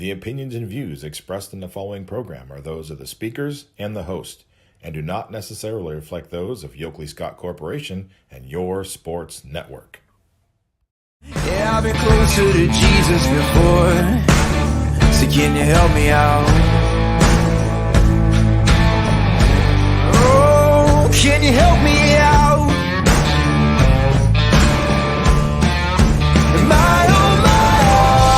The opinions and views expressed in the following program are those of the speakers and the host, and do not necessarily reflect those of Yoakley Scott Corporation and Your Sports Network. Yeah, I've been closer to Jesus before, so can you help me out? Oh, can you help me out? Am I on my own?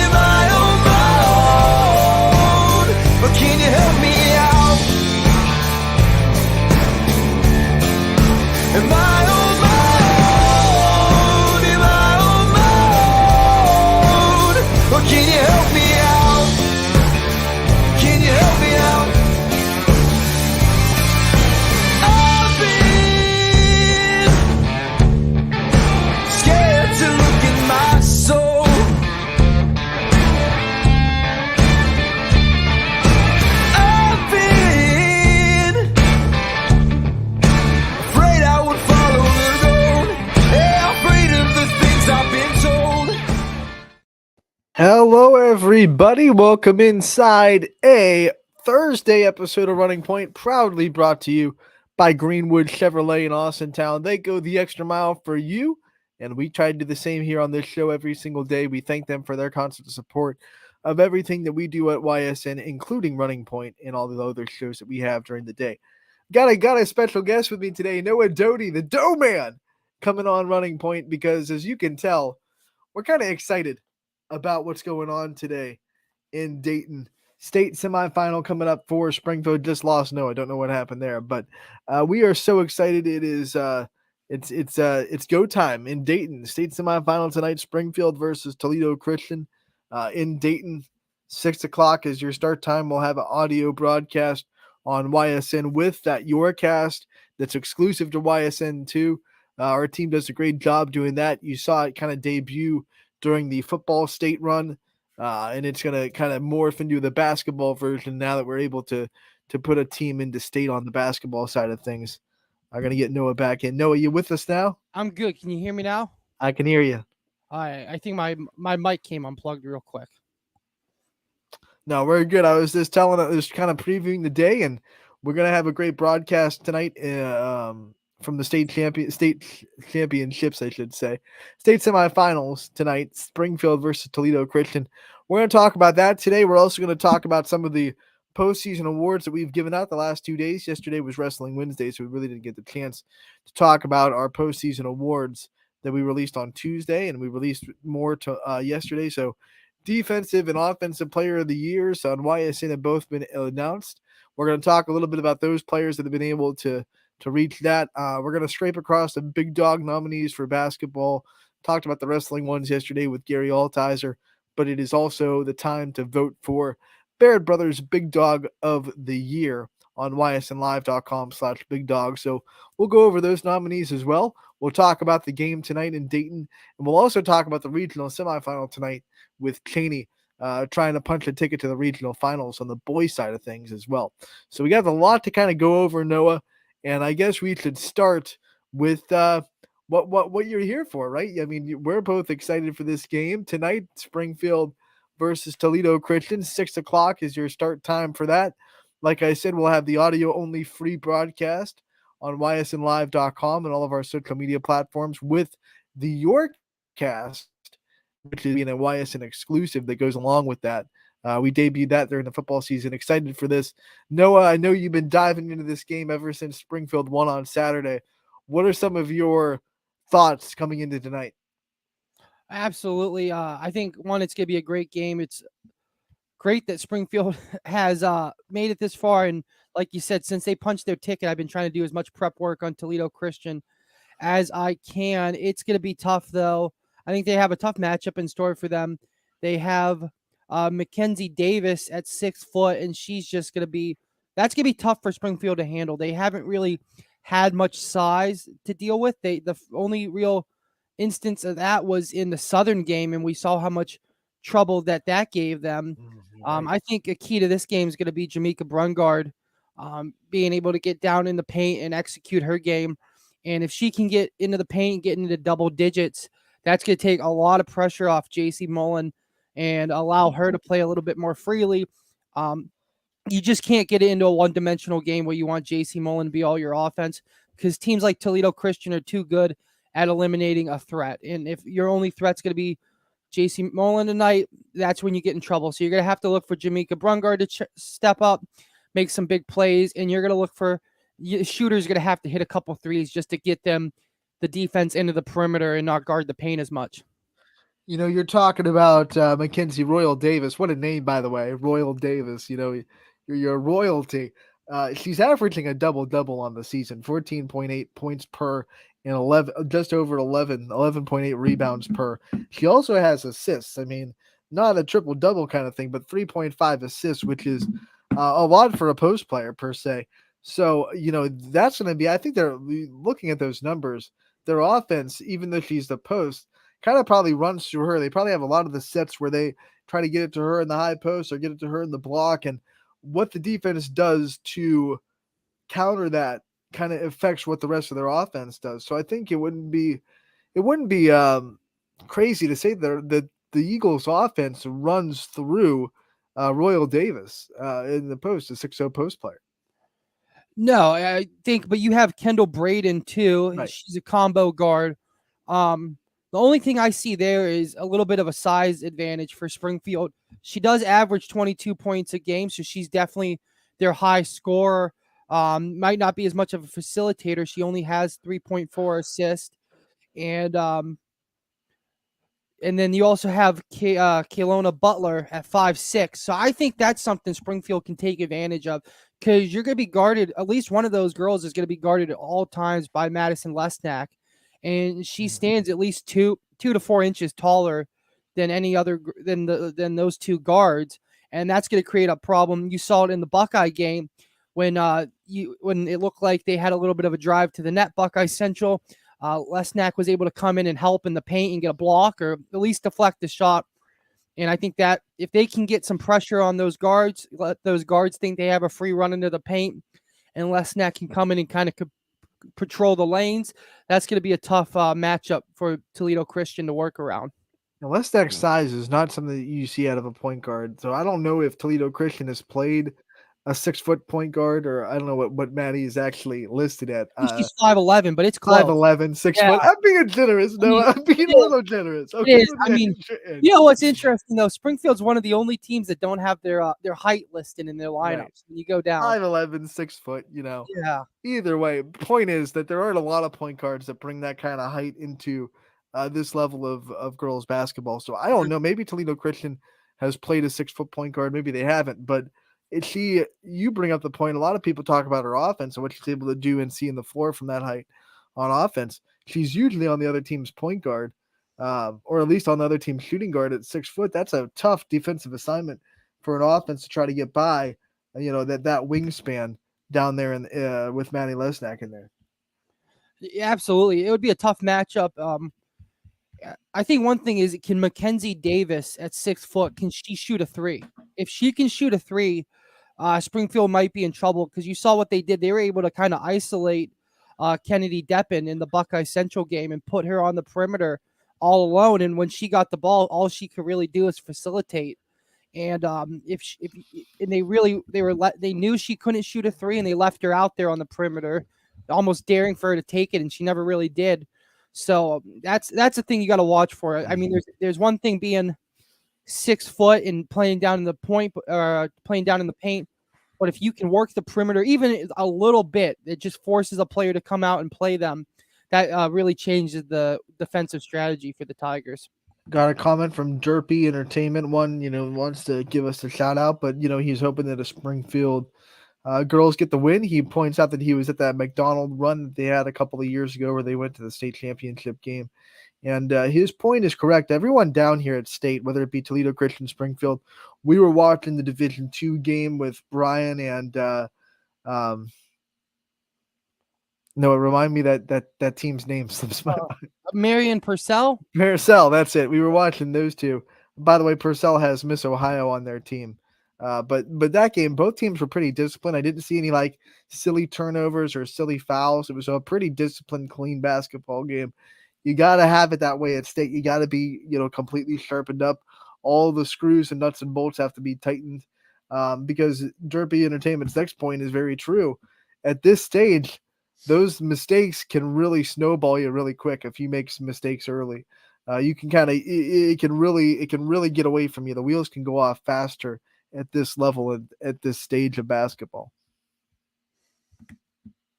Am I on my own? Or can you help me out? Am I on my own? Am I on my own? Or can you help me out? Can you help me out? I've been scared to look in my soul. I've been afraid I would follow the road. Yeah, afraid of the things I've been told. Hello, everybody. Welcome inside a Thursday episode of Running Point, proudly brought to you by Greenwood Chevrolet in Austintown. They go the extra mile for you, and we try to do the same here on this show every single day. We thank them for their constant support of everything that we do at YSN, including Running Point and all the other shows that we have during the day. Got a special guest with me today, Noah Doty, the Dough Man, coming on Running Point, because as you can tell, we're kind of excited about what's going on today in Dayton. State semifinal coming up for Springfield. Just lost. No, I don't know what happened there, but we are so excited. It is it's go time in Dayton. State semifinal tonight. Springfield versus Toledo Christian in Dayton. 6:00 is your start time. We'll have an audio broadcast on YSN with that Yourcast that's exclusive to YSN too. Our team does a great job doing that. You saw it kind of debut during the football state run, and it's going to kind of morph into the basketball version now that we're able to put a team into state on the basketball side of things. I'm going to get Noah back in. Noah, you with us now? I'm good. Can you hear me now? I can hear you. I think my mic came unplugged real quick. No, we're good. I was just just kind of previewing the day, and we're going to have a great broadcast tonight from the state championships, I should say. State semifinals tonight, Springfield versus Toledo Christian. We're going to talk about that today. We're also going to talk about some of the postseason awards that we've given out the last 2 days. Yesterday was Wrestling Wednesday, so we really didn't get the chance to talk about our postseason awards that we released on Tuesday, and we released more to yesterday. So defensive and offensive player of the years on YSN have both been announced. We're going to talk a little bit about those players that have been able to reach that. We're going to scrape across the big dog nominees for basketball. Talked about the wrestling ones yesterday with Gary Altizer, but it is also the time to vote for Barrett Brothers Big Dog of the Year on ysnlive.com/big dog. So we'll go over those nominees as well. We'll talk about the game tonight in Dayton, and we'll also talk about the regional semifinal tonight with Cheney trying to punch a ticket to the regional finals on the boys side of things as well. So we got a lot to kind of go over, Noah. And I guess we should start with what you're here for, right? I mean, we're both excited for this game tonight. Springfield versus Toledo Christian. 6:00 is your start time for that. Like I said, we'll have the audio-only free broadcast on ysnlive.com and all of our social media platforms with the Yourcast, which is being a YSN exclusive that goes along with that. We debuted that during the football season. Excited for this. Noah, I know you've been diving into this game ever since Springfield won on Saturday. What are some of your thoughts coming into tonight? Absolutely. I think, one, it's going to be a great game. It's great that Springfield has made it this far. And like you said, since they punched their ticket, I've been trying to do as much prep work on Toledo Christian as I can. It's going to be tough, though. I think they have a tough matchup in store for them. They have Mackenzie Davis at 6 foot, and she's just going to be – that's going to be tough for Springfield to handle. They haven't really had much size to deal with. The only real instance of that was in the Southern game, and we saw how much trouble that gave them. I think a key to this game is going to be Jamaica Brungard being able to get down in the paint and execute her game. And if she can get into the paint, get into double digits, that's going to take a lot of pressure off J.C. Mullen and allow her to play a little bit more freely. You just can't get it into a one-dimensional game where you want JC Mullen to be all your offense, because teams like Toledo Christian are too good at eliminating a threat. And if your only threat's going to be JC Mullen tonight, that's when you get in trouble. So you're going to have to look for Jamaica Brungard to step up, make some big plays, and you're going to look for shooters going to have to hit a couple threes just to get them the defense into the perimeter and not guard the paint as much. You're talking about Mackenzie Royal Davis. What a name, by the way, Royal Davis. You're royalty. She's averaging a double-double on the season, 14.8 points per and 11.8 rebounds per. She also has assists. I mean, not a triple-double kind of thing, but 3.5 assists, which is a lot for a post player per se. So, that's going to be, I think they're looking at those numbers. Their offense, even though she's the post, kind of probably runs through her. They probably have a lot of the sets where they try to get it to her in the high post or get it to her in the block. And what the defense does to counter that kind of affects what the rest of their offense does. So I think it wouldn't be crazy to say that the Eagles offense runs through Royal Davis in the post, a 6'0" post player. No, I think, but you have Kendall Braden too. Right. She's a combo guard. The only thing I see there is a little bit of a size advantage for Springfield. She does average 22 points a game, so she's definitely their high scorer. Might not be as much of a facilitator. She only has 3.4 assists. And then you also have Kaylona Butler at 5'6". So I think that's something Springfield can take advantage of, because you're going to be guarded. At least one of those girls is going to be guarded at all times by Madison Lesnack. And she stands at least 2 to 4 inches taller than any other than those two guards, and that's going to create a problem. You saw it in the Buckeye game when it looked like they had a little bit of a drive to the net. Buckeye Central, Lesnack was able to come in and help in the paint and get a block or at least deflect the shot. And I think that if they can get some pressure on those guards, let those guards think they have a free run into the paint, and Lesnack can come in and kind of patrol the lanes, that's going to be a tough matchup for Toledo Christian to work around. Now, Lesnack's size is not something that you see out of a point guard. So I don't know if Toledo Christian has played a 6-foot point guard, or I don't know what Maddie is actually listed at. She's 5'11", but it's close. 5'11", 6 Yeah. foot. I'm being generous. No, I'm being a little generous. Okay. It is. I mean, you know what's interesting though? Springfield's one of the only teams that don't have their height listed in their lineups. Right. When you go down 5'11", 6 foot. Yeah. Either way, point is that there aren't a lot of point guards that bring that kind of height into this level of girls basketball. So I don't know. Maybe Toledo Christian has played a 6-foot point guard. Maybe they haven't. But you bring up the point. A lot of people talk about her offense and what she's able to do and see in the floor from that height on offense. She's usually on the other team's point guard, or at least on the other team's shooting guard at 6 foot. That's a tough defensive assignment for an offense to try to get by. That wingspan down there with Maddie Lesnack in there. Yeah, absolutely. It would be a tough matchup. I think one thing is, can Mackenzie Davis at 6 foot, can she shoot a three? If she can shoot a three, Springfield might be in trouble, because you saw what they did. They were able to kind of isolate Kennedy Deppen in the Buckeye Central game and put her on the perimeter all alone. And when she got the ball, all she could really do is facilitate. And they knew she couldn't shoot a three, and they left her out there on the perimeter, almost daring for her to take it, and she never really did. So that's the thing you got to watch for. I mean, there's one thing being 6 foot and playing down in the point, playing down in the paint, but if you can work the perimeter even a little bit, it just forces a player to come out and play them. That really changes the defensive strategy for the Tigers. Got a comment from Derpy Entertainment. One, wants to give us a shout out, but he's hoping that a Springfield girls get the win. He points out that he was at that McDonald run that they had a couple of years ago where they went to the state championship game. And his point is correct. Everyone down here at state, whether it be Toledo Christian, Springfield, we were watching the Division II game with Brian and no, it reminded me that team's name slips my mind. Marion Purcell? Purcell, that's it. We were watching those two. By the way, Purcell has Miss Ohio on their team. But that game, both teams were pretty disciplined. I didn't see any silly turnovers or silly fouls. It was a pretty disciplined, clean basketball game. You got to have it that way at state. You got to be, completely sharpened up all the screws and nuts and bolts have to be tightened. Because Derpy Entertainment's next point is very true. At this stage, those mistakes can really snowball you really quick if you make some mistakes early. You can kind of it can really get away from you. The wheels can go off faster at this level at this stage of basketball.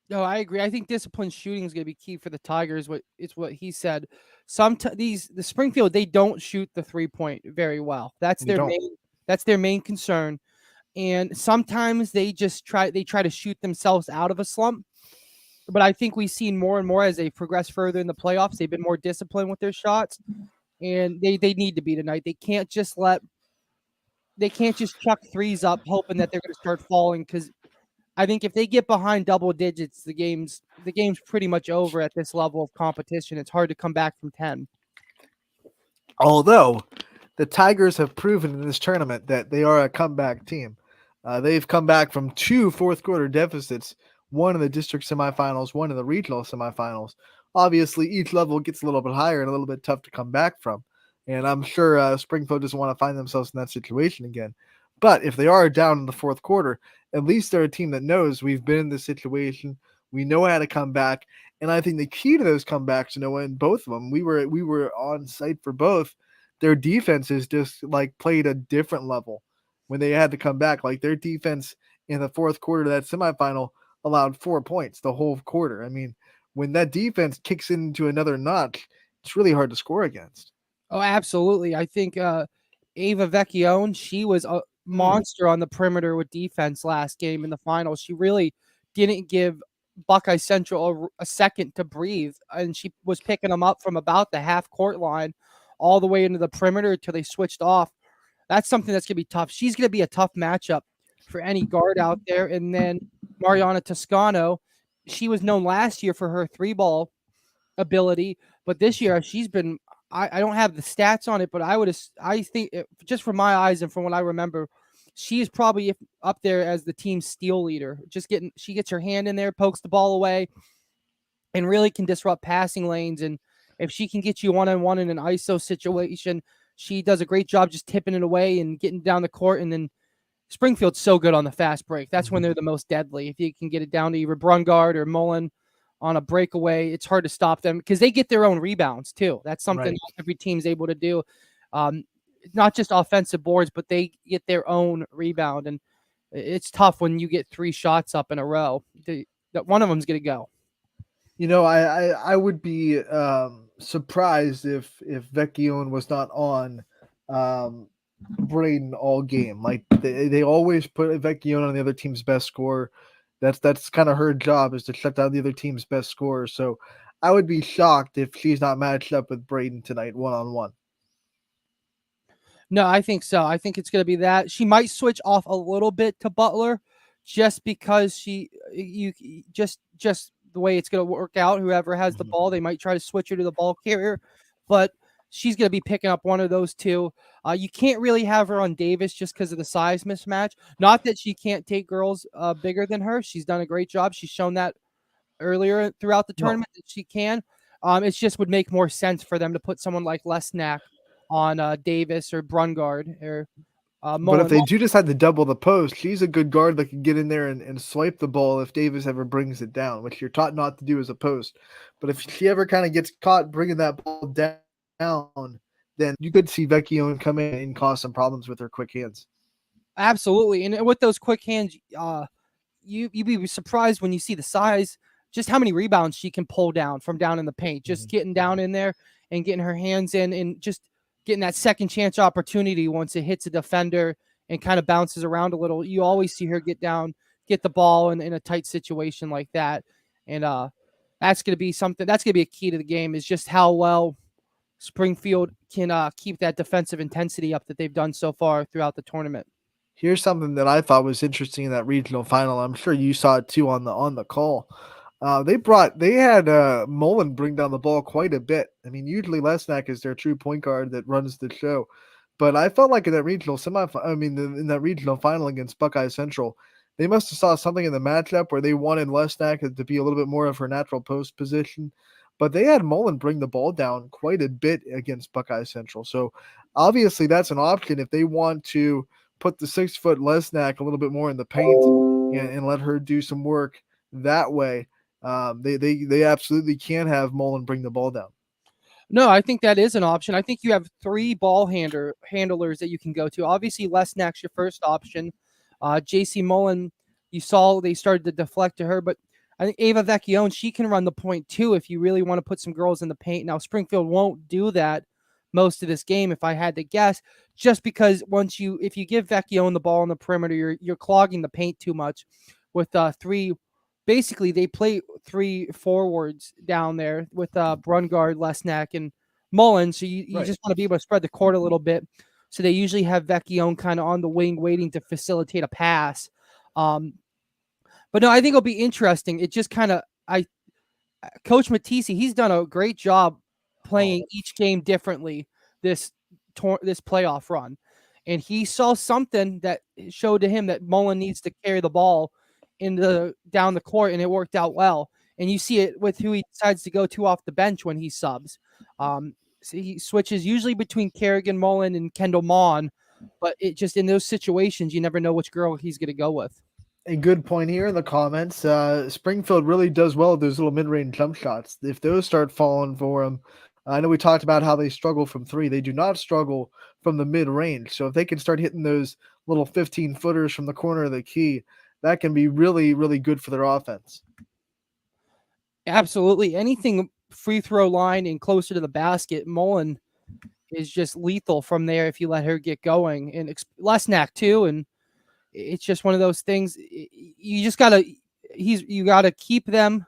No, I agree. I think disciplined shooting is going to be key for the Tigers. What he said. The Springfield, they don't shoot the 3-point very well. That's their main concern. And sometimes they try to shoot themselves out of a slump. But I think we've seen more and more as they progress further in the playoffs. They've been more disciplined with their shots, and they need to be tonight. They can't just chuck threes up hoping that they're going to start falling, because I think if they get behind double digits, the game's pretty much over at this level of competition. It's hard to come back from 10. Although the Tigers have proven in this tournament that they are a comeback team. They've come back from 2 fourth-quarter deficits, one in the district semifinals, one in the regional semifinals. Obviously, each level gets a little bit higher and a little bit tough to come back from. And I'm sure Springfield doesn't want to find themselves in that situation again. But if they are down in the fourth quarter, at least they're a team that knows we've been in this situation. We know how to come back. And I think the key to those comebacks, in both of them, we were on site for both. Their defenses just played a different level when they had to come back. Like their defense in the fourth quarter of that semifinal allowed 4 points the whole quarter. I mean, when that defense kicks into another notch, it's really hard to score against. Oh, absolutely. I think Ava Vecchione, she was a monster on the perimeter with defense last game in the finals. She really didn't give Buckeye Central a second to breathe, and she was picking them up from about the half-court line all the way into the perimeter until they switched off. That's something that's going to be tough. She's going to be a tough matchup for any guard out there. And then Mariana Toscano, she was known last year for her 3-ball ability, but this year she's been – I don't have the stats on it, but I think just from my eyes and from what I remember, she is probably up there as the team's steal leader. She gets her hand in there, pokes the ball away, and really can disrupt passing lanes. And if she can get you one-on-one in an ISO situation, she does a great job just tipping it away and getting down the court. And then Springfield's so good on the fast break. That's when they're the most deadly. If you can get it down to either Brungard or Mullen on a breakaway, it's hard to stop them because they get their own rebounds too. That's something not every team's able to do. Not just offensive boards, but they get their own rebound. And it's tough when you get 3 shots up in a row. That one of them's going to go. I would be surprised if Vecchione was not on Braden all game. Like they always put Vecchione on the other team's best scorer. That's kind of her job, is to shut down the other team's best scorer. So I would be shocked if she's not matched up with Braden tonight one-on-one. No, I think so. I think it's going to be that. She might switch off a little bit to Butler just because just the way it's going to work out. Whoever has the ball, they might try to switch her to the ball carrier, but she's going to be picking up one of those two. You can't really have her on Davis just because of the size mismatch. Not that she can't take girls bigger than her. She's done a great job. She's shown that earlier throughout the tournament that she can. It just would make more sense for them to put someone like Lesnack on Davis or Brungard or but if they do decide to double the post, she's a good guard that can get in there and swipe the ball if Davis ever brings it down, which you're taught not to do as a post. But if she ever kind of gets caught bringing that ball down, then you could see Vecchione come in and cause some problems with her quick hands. Absolutely. And with those quick hands, you'd be surprised when you see the size, just how many rebounds she can pull down from down in the paint, just getting down in there and getting her hands in and just getting that second chance opportunity once it hits a defender and kind of bounces around a little. You always see her get down, get the ball in a tight situation like that. And that's going to be something, that's going to be a key to the game, is just how well Springfield can keep that defensive intensity up that they've done so far throughout the tournament. Here's something that I thought was interesting in that regional final. I'm sure you saw it too on the call. They had Mullen bring down the ball quite a bit. I mean, usually Lesnack is their true point guard that runs the show, but I felt like in that regional in that regional final against Buckeye Central, they must have saw something in the matchup where they wanted Lesnack to be a little bit more of her natural post position. but they had Mullen bring the ball down quite a bit against Buckeye Central. So obviously that's an option if they want to put the 6-foot Lesnack a little bit more in the paint and let her do some work that way. They absolutely can have Mullen bring the ball down. No, I think that is an option. I think you have 3 ball handlers that you can go to. Obviously, Lesnack's your first option. JC Mullen, you saw they started to deflect to her, but I think Ava Vecchione, she can run the point too if you really want to put some girls in the paint. Now, Springfield won't do that most of this game, if I had to guess, just because if you give Vecchione the ball on the perimeter, you're clogging the paint too much with 3. Basically, they play 3 forwards down there with Brungard, Lesnack, and Mullen. So you Right. just want to be able to spread the court a little bit. So they usually have Vecchione kind of on the wing waiting to facilitate a pass. But no, I think it'll be interesting. It just kind of Coach Matisse, he's done a great job playing each game differently this playoff run. And he saw something that showed to him that Mullen needs to carry the ball down the court, and it worked out well. And you see it with who he decides to go to off the bench when he subs. So he switches usually between Kerrigan, Mullen, and Kendall Mon, but it just in those situations, you never know which girl he's going to go with. A good point here in the comments. Springfield really does well with those little mid-range jump shots. If those start falling for them, I know we talked about how they struggle from 3. They do not struggle from the mid-range. So if they can start hitting those little 15-footers from the corner of the key, that can be really, really good for their offense. Absolutely. Anything free throw line and closer to the basket, Mullen is just lethal from there if you let her get going. And Lesnack too. And it's just one of those things. You just gotta keep them.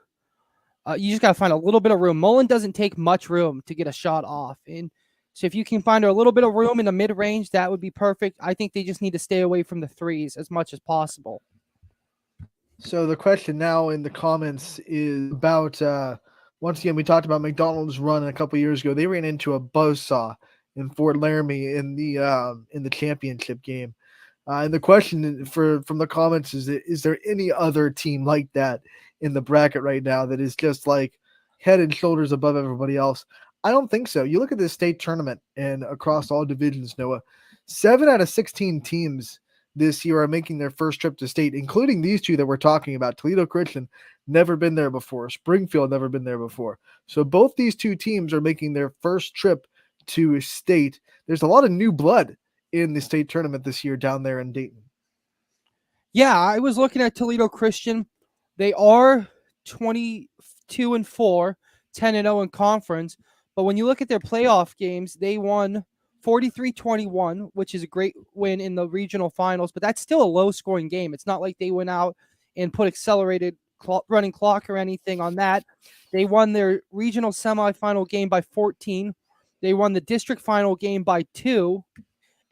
You just gotta find a little bit of room. Mullen doesn't take much room to get a shot off, and so if you can find her a little bit of room in the mid range, that would be perfect. I think they just need to stay away from the threes as much as possible. So the question now in the comments is about once again we talked about McDonald's run a couple years ago. They ran into a buzzsaw in Fort Laramie in the championship game. And the question from the comments is there any other team like that in the bracket right now that is just like head and shoulders above everybody else? I don't think so. You look at this state tournament and across all divisions, Noah, 7 out of 16 teams this year are making their first trip to state, including these 2 that we're talking about. Toledo Christian, never been there before. Springfield, never been there before. So both these 2 teams are making their first trip to state. There's a lot of new blood in the state tournament this year down there in Dayton. Yeah, I was looking at Toledo Christian. They are 22-4, 10-0 in conference. But when you look at their playoff games, they won 43-21, which is a great win in the regional finals, but that's still a low-scoring game. It's not like they went out and put accelerated running clock or anything on that. They won their regional semifinal game by 14. They won the district final game by 2,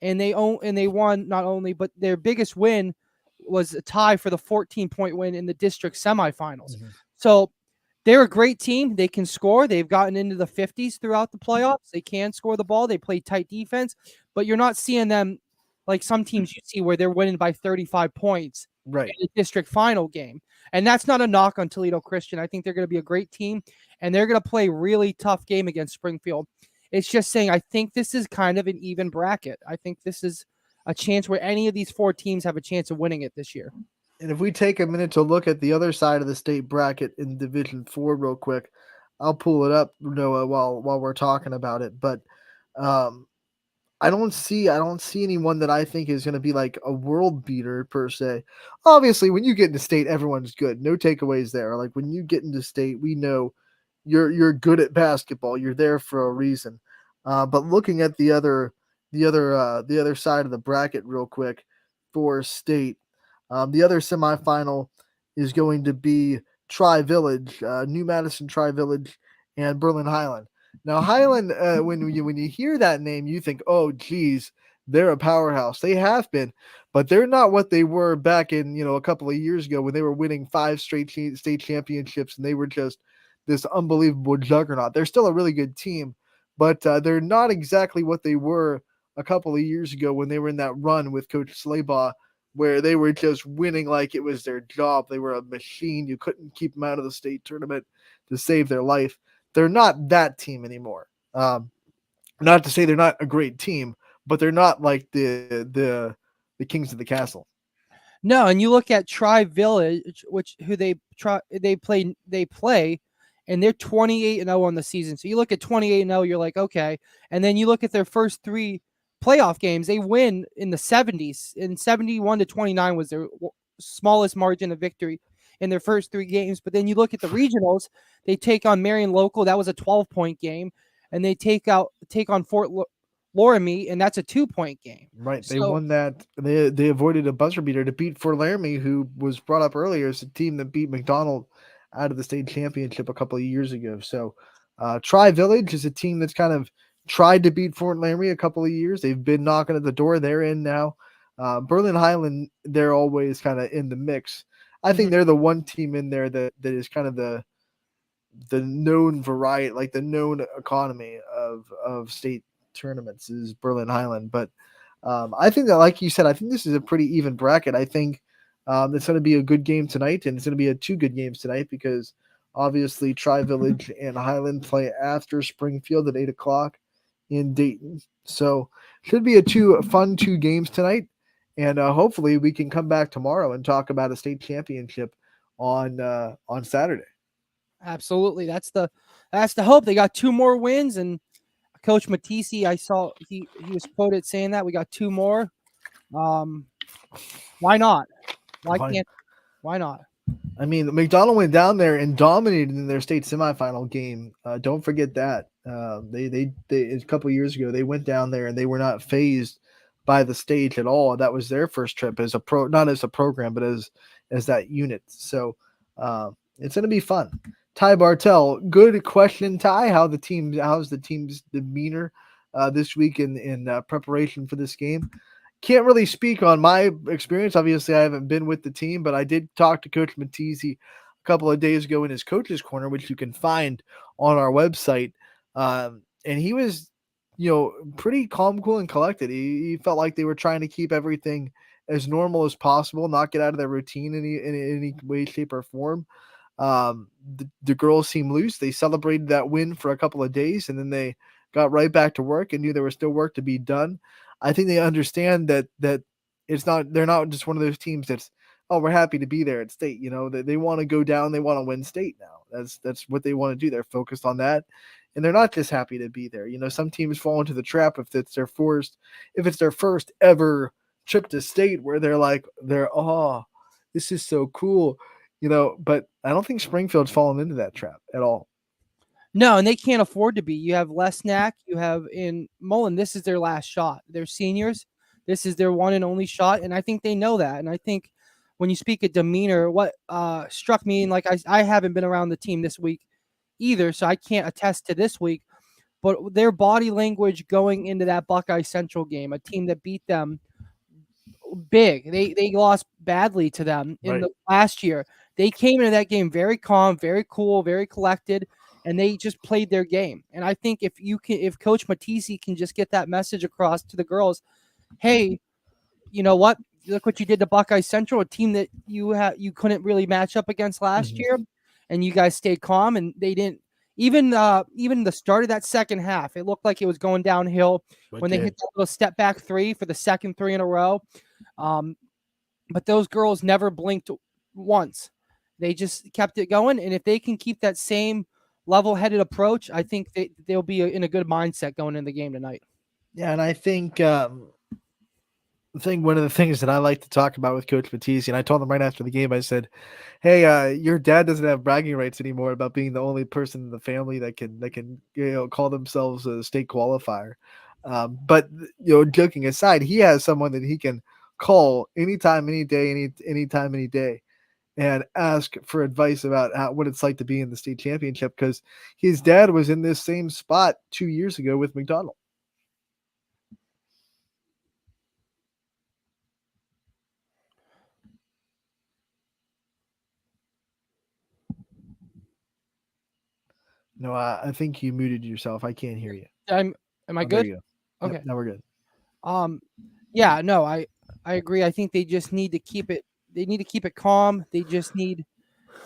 and they won not only, but their biggest win was a tie for the 14-point win in the district semifinals. Mm-hmm. So they're a great team. They can score. They've gotten into the 50s throughout the playoffs. They can score the ball. They play tight defense, but you're not seeing them like some teams you see where they're winning by 35 points right in the district final game. And that's not a knock on Toledo Christian. I think they're going to be a great team, and they're going to play a really tough game against Springfield. It's just saying I think this is kind of an even bracket. I think this is a chance where any of these 4 teams have a chance of winning it this year. And if we take a minute to look at the other side of the state bracket in Division 4 real quick, I'll pull it up, Noah, while we're talking about it. But I don't see anyone that I think is going to be like a world beater per se. Obviously, when you get into state, everyone's good. No takeaways there. Like when you get into state, we know you're good at basketball. You're there for a reason. But looking at the other side of the bracket real quick for state, the other semifinal is going to be Tri-Village, New Madison Tri-Village, and Berlin Highland. Now, Highland, when you hear that name, you think, oh, geez, they're a powerhouse. They have been, but they're not what they were back in, a couple of years ago when they were winning 5 straight state championships and they were just this unbelievable juggernaut. They're still a really good team, but they're not exactly what they were a couple of years ago when they were in that run with Coach Slaybaugh, where they were just winning like it was their job. They were a machine. You couldn't keep them out of the state tournament to save their life. they're not that team anymore. Not to say they're not a great team, but they're not like the Kings of the Castle. No, and you look at Tri Village, which who they play, and they're 28-0 on the season. So you look at 28-0, you're like, okay. And then you look at their first 3 playoff games, they win in the 70s, and 71-29 was their smallest margin of victory in their first 3 games. But then you look at the regionals, they take on Marion Local, that was a 12-point game, and they take on Fort Loramie, and that's a 2-point game. Right. They So won that. They avoided a buzzer beater to beat Fort Laramie, who was brought up earlier as a team that beat McDonald out of the state championship a couple of years ago. So Tri Village is a team that's kind of tried to beat Fort Laramie a couple of years. They've been knocking at the door. They're in now. Berlin Highland, they're always kind of in the mix. I think they're the one team in there that is kind of the known variety, like the known economy of state tournaments is Berlin Highland. But I think that, like you said, I think this is a pretty even bracket. I think it's going to be a good game tonight, and it's going to be 2 good games tonight because obviously Tri Village and Highland play after Springfield at 8 o'clock in Dayton. So should be a fun 2 games tonight, and hopefully we can come back tomorrow and talk about a state championship on Saturday. absolutely, that's the hope. They got 2 more wins, and Coach Matisse, I saw he was quoted saying that we got 2 more. Why not? Why not? I mean, McDonald went down there and dominated in their state semifinal game. Don't forget that. They a couple of years ago they went down there and they were not phased by the stage at all. That was their first trip as a not as a program, but as that unit. So it's going to be fun. Ty Bartell, good question, Ty. How's the team's demeanor this week in preparation for this game? Can't really speak on my experience. Obviously, I haven't been with the team, but I did talk to Coach Matisse a couple of days ago in his coach's corner, which you can find on our website. And he was, pretty calm, cool, and collected. He felt like they were trying to keep everything as normal as possible, not get out of their routine in any way, shape, or form. The girls seemed loose. They celebrated that win for a couple of days, and then they got right back to work and knew there was still work to be done. I think they understand that they're not just one of those teams that's, oh, we're happy to be there at state. They want to go down, they want to win state now. That's what they want to do. They're focused on that. And they're not just happy to be there. Some teams fall into the trap if it's their first ever trip to state where oh, this is so cool. But I don't think Springfield's fallen into that trap at all. No, and they can't afford to be. You have Lesnack, you have in Mullen. This is their last shot. They're seniors. This is their one and only shot, and I think they know that. And I think when you speak of demeanor, what struck me, and like I haven't been around the team this week either, so I can't attest to this week, but their body language going into that Buckeye Central game, a team that beat them big. They lost badly to them in the last year. They came into that game very calm, very cool, very collected, and they just played their game. And I think if Coach Matisse can just get that message across to the girls, hey, you know what? Look what you did to Buckeye Central, a team that you couldn't really match up against last year, and you guys stayed calm, and they didn't. Even the start of that second half, it looked like it was going downhill when they hit that little step back 3 for the second 3 in a row. But those girls never blinked once. They just kept it going, and if they can keep that same level-headed approach, I think they'll be in a good mindset going into the game tonight. Yeah, and I think one of the things that I like to talk about with Coach Matisse, and I told him right after the game, I said, "Hey, your dad doesn't have bragging rights anymore about being the only person in the family that can call themselves a state qualifier." But joking aside, he has someone that he can call anytime, any day, anytime, any day, and ask for advice about what it's like to be in the state championship, because his dad was in this same spot 2 years ago with McDonald. No, I think you muted yourself. I can't hear you. Am I good? There you go. Okay. Yep, now we're good. Yeah, no, I agree. I think they just need to keep it. They need to keep it calm. They just need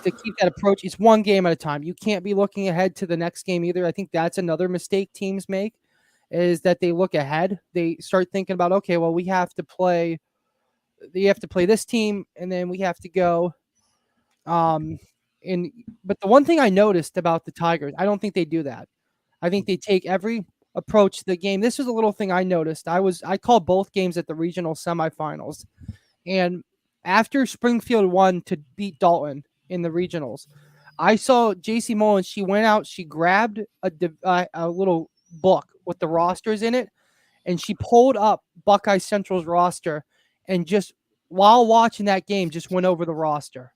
to keep that approach. It's one game at a time. You can't be looking ahead to the next game either. I think that's another mistake teams make, is that they look ahead. They start thinking about, okay, well, you have to play this team, and then we have to go. But the one thing I noticed about the Tigers, I don't think they do that. I think they take every approach to the game. This is a little thing I noticed. I called both games at the regional semifinals, and after Springfield won to beat Dalton in the regionals, I saw JC Mullins. She went out, she grabbed a little book with the rosters in it, and she pulled up Buckeye Central's roster, and just while watching that game, just went over the roster.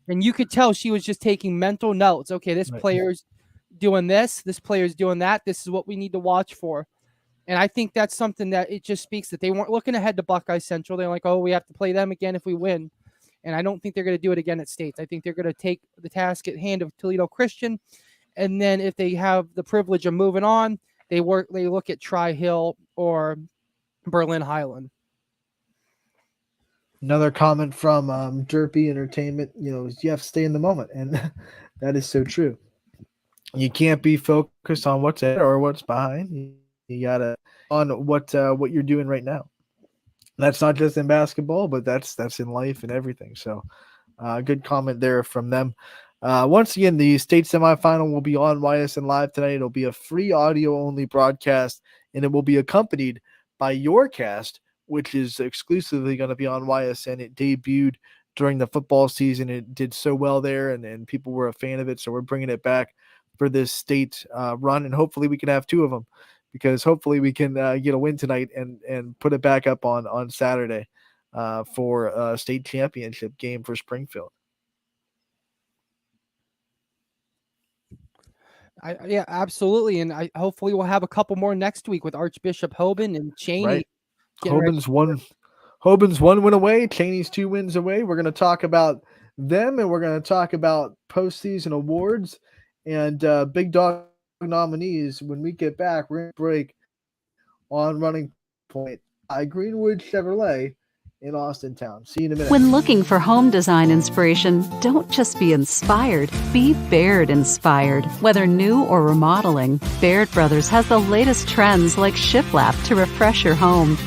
And you could tell she was just taking mental notes. Okay, this player's doing this player's doing that. This is what we need to watch for. And I think that's something that it just speaks that they weren't looking ahead to Buckeye Central. They're like, oh, we have to play them again if we win. And I don't think they're going to do it again at States. I think they're going to take the task at hand of Toledo Christian. And then if they have the privilege of moving on, they look at Tri-Hill or Berlin Highland. Another comment from Derpy Entertainment, is you have to stay in the moment. And that is so true. You can't be focused on what's ahead or what's behind. You gotta on what you're doing right now. That's not just in basketball, but that's in life and everything. So, good comment there from them. Once again, the state semifinal will be on YSN Live tonight. It'll be a free audio only broadcast, and it will be accompanied by your cast, which is exclusively going to be on YSN. It debuted during the football season. It did so well there, and people were a fan of it. So we're bringing it back for this state run, and hopefully we can have two of them, because hopefully we can get a win tonight and put it back up on Saturday for a state championship game for Springfield. Yeah, absolutely. And hopefully we'll have a couple more next week with Archbishop Hoban and Cheney. Right. Hoban's one win away. Cheney's 2 wins away. We're going to talk about them, and we're going to talk about postseason awards and Big Dog nominees. When we get back, we're going to break on Running Point by Greenwood Chevrolet in Austintown. See you in a minute. When looking for home design inspiration, don't just be inspired, be Baird inspired. Whether new or remodeling, Baird Brothers has the latest trends like shiplap to refresh your home.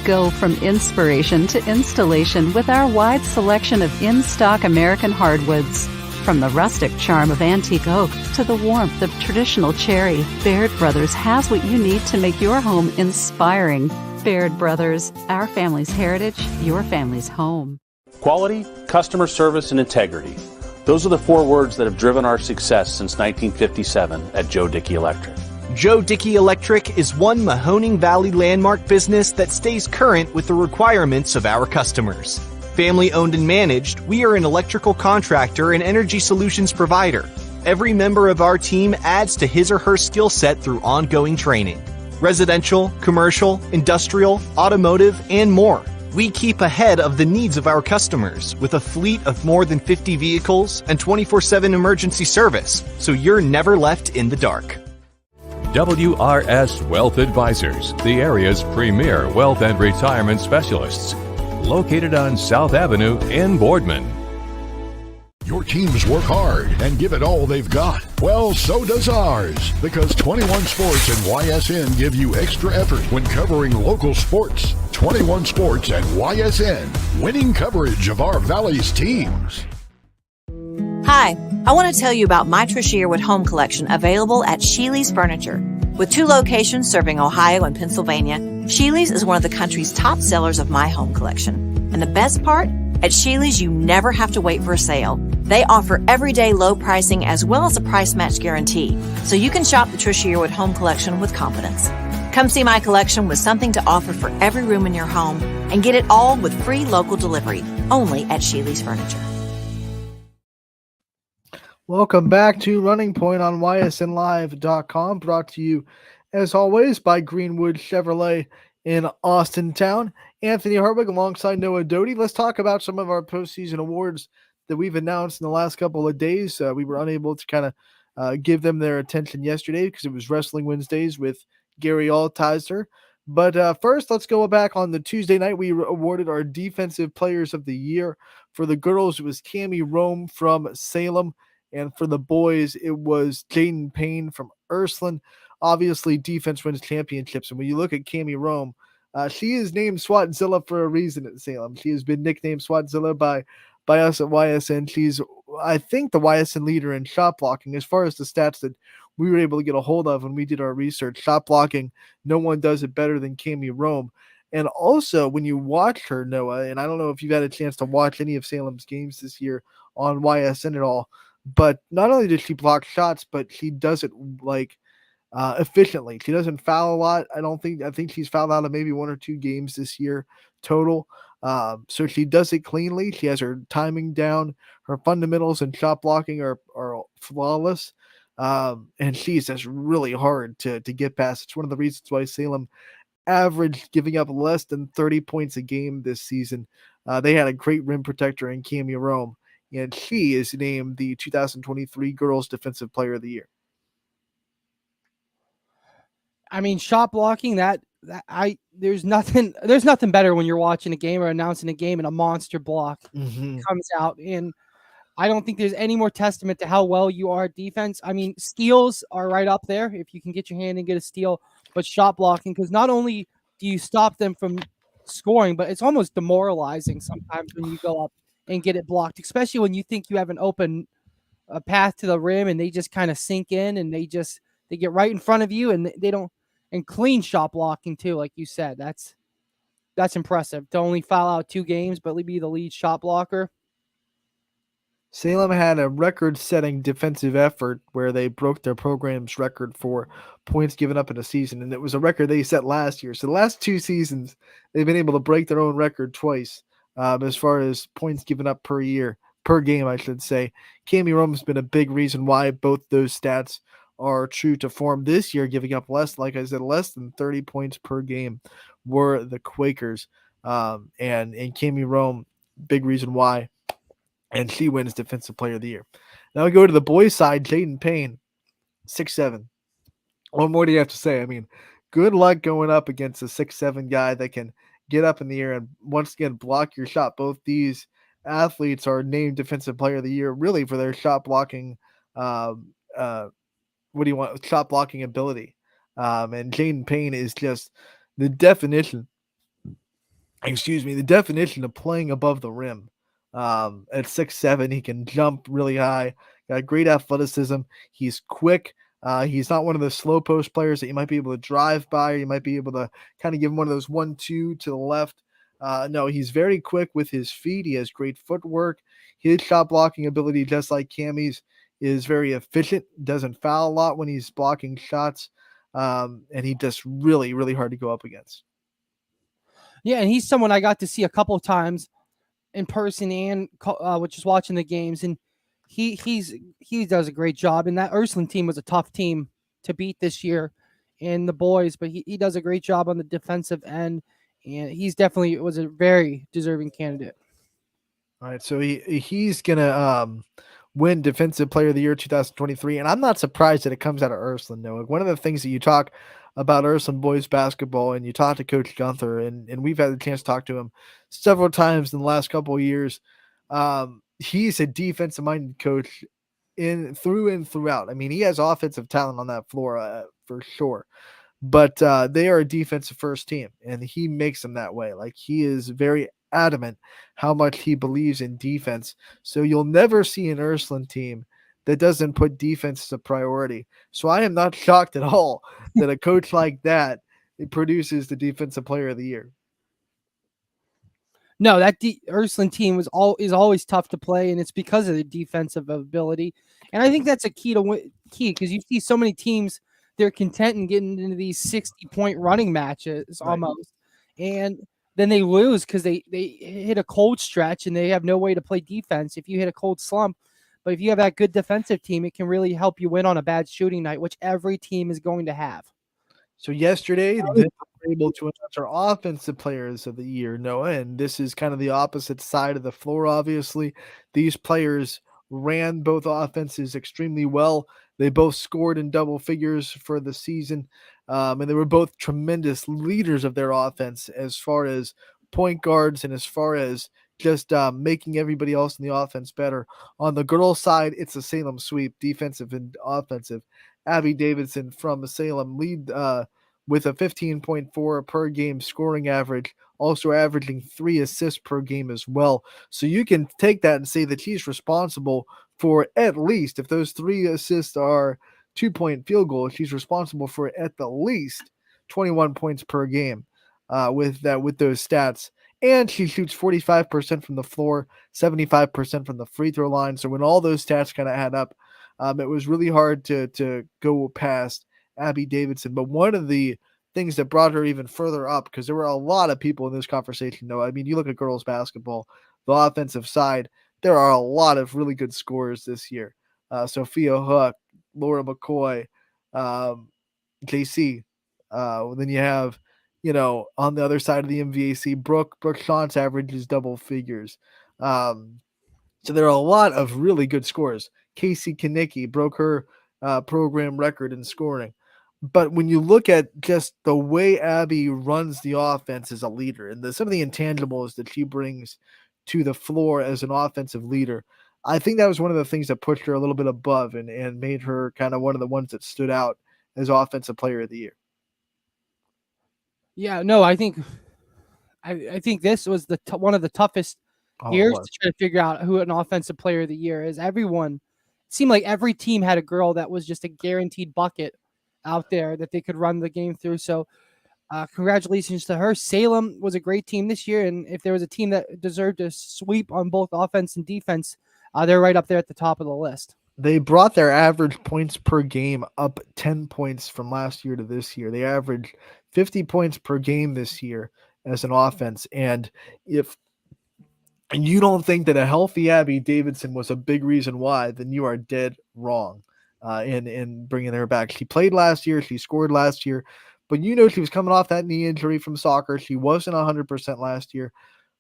Go from inspiration to installation with our wide selection of in-stock American hardwoods. From the rustic charm of antique oak to the warmth of traditional cherry, Baird Brothers has what you need to make your home inspiring. Baird Brothers, our family's heritage, your family's home. Quality, customer service, and integrity. Those are the 4 words that have driven our success since 1957 at Joe Dickey Electric. Joe Dickey Electric is one Mahoning Valley landmark business that stays current with the requirements of our customers. Family owned and managed, we are an electrical contractor and energy solutions provider. Every member of our team adds to his or her skill set through ongoing training. Residential, commercial, industrial, automotive, and more. We keep ahead of the needs of our customers with a fleet of more than 50 vehicles and 24/7 emergency service, so you're never left in the dark. WRS Wealth Advisors, the area's premier wealth and retirement specialists. Located on South Avenue in Boardman. Your teams work hard and give it all they've got. Well, so does ours, because 21 Sports and YSN give you extra effort when covering local sports. 21 Sports and YSN, winning coverage of our Valley's teams. Hi, I want to tell you about my Trish Yearwood home collection available at Sheely's Furniture. With 2 locations serving Ohio and Pennsylvania, Sheely's is one of the country's top sellers of my home collection. And the best part? At Sheely's, you never have to wait for a sale. They offer everyday low pricing as well as a price match guarantee, so you can shop the Trish Yearwood home collection with confidence. Come see my collection with something to offer for every room in your home and get it all with free local delivery, only at Sheely's Furniture. Welcome back to Running Point on ysnlive.com, brought to you, as always, by Greenwood Chevrolet in Austintown. Anthony Hartwig alongside Noah Doty. Let's talk about some of our postseason awards that we've announced in the last couple of days. We were unable to kind of give them their attention yesterday because it was Wrestling Wednesdays with Gary Altizer. But first, let's go back on the Tuesday night. We awarded our Defensive Players of the Year For the girls, it was Cami Rome from Salem. And for the boys, it was Jaden Payne from Ursuline. Obviously, defense wins championships. And when you look at Cami Rome, she is named SWATzilla for a reason at Salem. She has been nicknamed SWATzilla by us at YSN. She's, I think, the YSN leader in shot blocking. As far as the stats that we were able to get a hold of when we did our research, shot blocking, no one does it better than Cami Rome. And also, when you watch her, Noah, and I don't know if you've had a chance to watch any of Salem's games this year on YSN at all, but not only does she block shots, but she does it like efficiently. She doesn't foul a lot. I think she's fouled out of maybe 1 or 2 games this year total. So she does it cleanly. She has her timing down. Her fundamentals and shot blocking are flawless. And she's just really hard to get past. It's one of the reasons why Salem averaged giving up less than 30 points a game this season. They had a great rim protector in Cami Rome, and she is named the 2023 Girls Defensive Player of the Year. I mean, shot blocking there's nothing better when you're watching a game or announcing a game and a monster block comes out. And I don't think there's any more testament to how well you are at defense. I mean, steals are right up there if you can get your hand and get a steal, but shot blocking, because not only do you stop them from scoring, but it's almost demoralizing sometimes when you go up and get it blocked, especially when you think you have an open path to the rim and they just kind of sink in and they get right in front of you and they don't. And clean shot blocking too, like you said. That's impressive to only foul out 2 games, but be the lead shot blocker. Salem had a record-setting defensive effort where they broke their program's record for points given up in a season, and it was a record they set last year. So the last 2 seasons, they've been able to break their own record twice as far as points given up per game, I should say. Cami Rome's been a big reason why both those stats are true to form this year, giving up less than 30 points per game were the Quakers. And Cami Rome, big reason why. And she wins Defensive Player of the Year. Now we go to the boys' side. Jaden Payne, 6'7". What more do you have to say? I mean, good luck going up against a 6'7" guy that can get up in the air and once again block your shot. Both these athletes are named Defensive Player of the Year really for their shot blocking shot blocking ability. And Jaden Payne is just the definition of playing above the rim. At 6'7", he can jump really high, got great athleticism. He's quick. He's not one of the slow post players that you might be able to drive by, or you might be able to kind of give him one of those 1-2 to the left. No, he's very quick with his feet. He has great footwork. His shot blocking ability, just like Cami's, is very efficient, doesn't foul a lot when he's blocking shots, and he just really, really hard to go up against. Yeah, and he's someone I got to see a couple of times in person and which is watching the games, and he does a great job. And that Ursuline team was a tough team to beat this year in the boys, but he does a great job on the defensive end, and he's definitely was a very deserving candidate. All right, so he's gonna win Defensive Player of the Year 2023, and I'm not surprised that it comes out of Ursuline. Noah, one of the things that you talk about Ursuline boys basketball, and you talk to Coach Gunther, and we've had the chance to talk to him several times in the last couple of years. He's a defensive-minded coach through and throughout. I mean, he has offensive talent on that floor for sure, but they are a defensive-first team, and he makes them that way. Like, he is very adamant how much he believes in defense. So you'll never see an Ursuline team that doesn't put defense as a priority. So I am not shocked at all that a coach like that produces the Defensive Player of the Year. No, that Ursuline team is always tough to play, and it's because of the defensive ability. And I think that's a key because you see so many teams, they're content in getting into these 60-point running matches almost, and then they lose because they hit a cold stretch and they have no way to play defense if you hit a cold slump. But if you have that good defensive team, it can really help you win on a bad shooting night, which every team is going to have. So yesterday, they were able to announce our Offensive Players of the Year, Noah, and this is kind of the opposite side of the floor, obviously. These players ran both offenses extremely well. They both scored in double figures for the season, and they were both tremendous leaders of their offense as far as point guards and as far as just making everybody else in the offense better. On the girls' side, it's a Salem sweep, defensive and offensive. Abby Davidson from Salem lead with a 15.4 per game scoring average, also averaging 3 assists per game as well. So you can take that and say that she's responsible for at least, if those 3 assists are 2-point field goals, she's responsible for at the least 21 points per game with those stats. And she shoots 45% from the floor, 75% from the free throw line. So when all those stats kind of add up, it was really hard to go past Abby Davidson. But one of the things that brought her even further up, because there were a lot of people in this conversation, though. I mean, you look at girls basketball, the offensive side, there are a lot of really good scorers this year. Sophia Hook, Laura McCoy, JC. Then you have, on the other side of the MVAC, Brooke Shantz averages double figures. So there are a lot of really good scores. Casey Kanicki broke her program record in scoring. But when you look at just the way Abby runs the offense as a leader and some of the intangibles that she brings to the floor as an offensive leader, I think that was one of the things that pushed her a little bit above and made her kind of one of the ones that stood out as Offensive Player of the Year. Yeah, no, I think this was one of the toughest years to try to figure out who an Offensive Player of the Year is. It seemed like every team had a girl that was just a guaranteed bucket out there that they could run the game through. So congratulations to her. Salem was a great team this year, and if there was a team that deserved a sweep on both offense and defense, they're right up there at the top of the list. They brought their average points per game up 10 points from last year to this year. They averaged 50 points per game this year as an offense. And if you don't think that a healthy Abby Davidson was a big reason why, then you are dead wrong in bringing her back. She played last year. She scored last year. But she was coming off that knee injury from soccer. She wasn't 100% last year,